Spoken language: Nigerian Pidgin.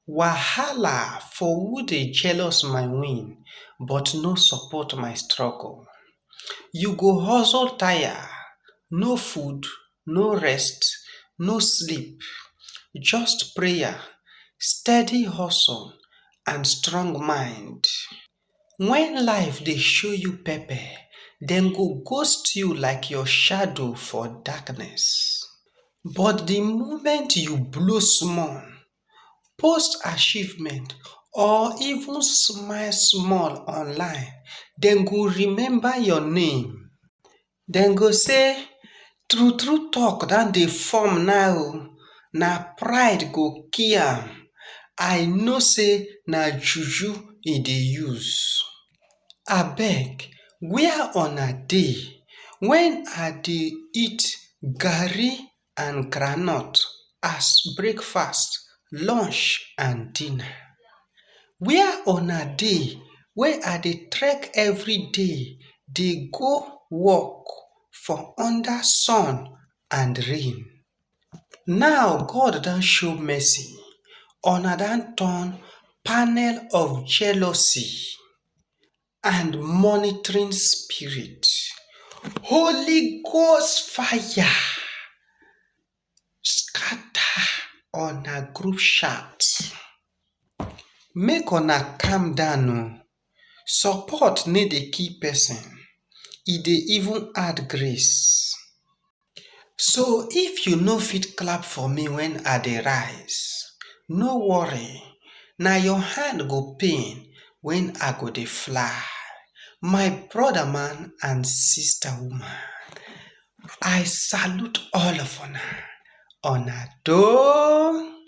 Wahala for who dey jealous my win but no support my struggle. You go hustle tire, no food, no rest, no sleep, just prayer, steady hustle and strong mind. When life dey show you pepper, dem go ghost you like your shadow for darkness. But the moment you blow small, post achievement or even smile small online, dem go remember your name. Dem go say, true true talk don dey form now o, na pride go kill am. I know say na juju e dey use. Abeg, where una dey when I dey eat garri and groundnut as breakfast, lunch and dinner? Where una dey wey I dey trek everyday dey go work for under sun and rain? Now God don show mercy, una don turn panel of jealousy and monitoring spirit. Holy Ghost fire scatter una group chat. Make una calm down o, support no dey kill person, e dey even add grace. So if you no fit clap for me when I dey rise, no worry, na your hand go pain when I go dey fly. My brother man and sister woman, I salute all of una. Una doh.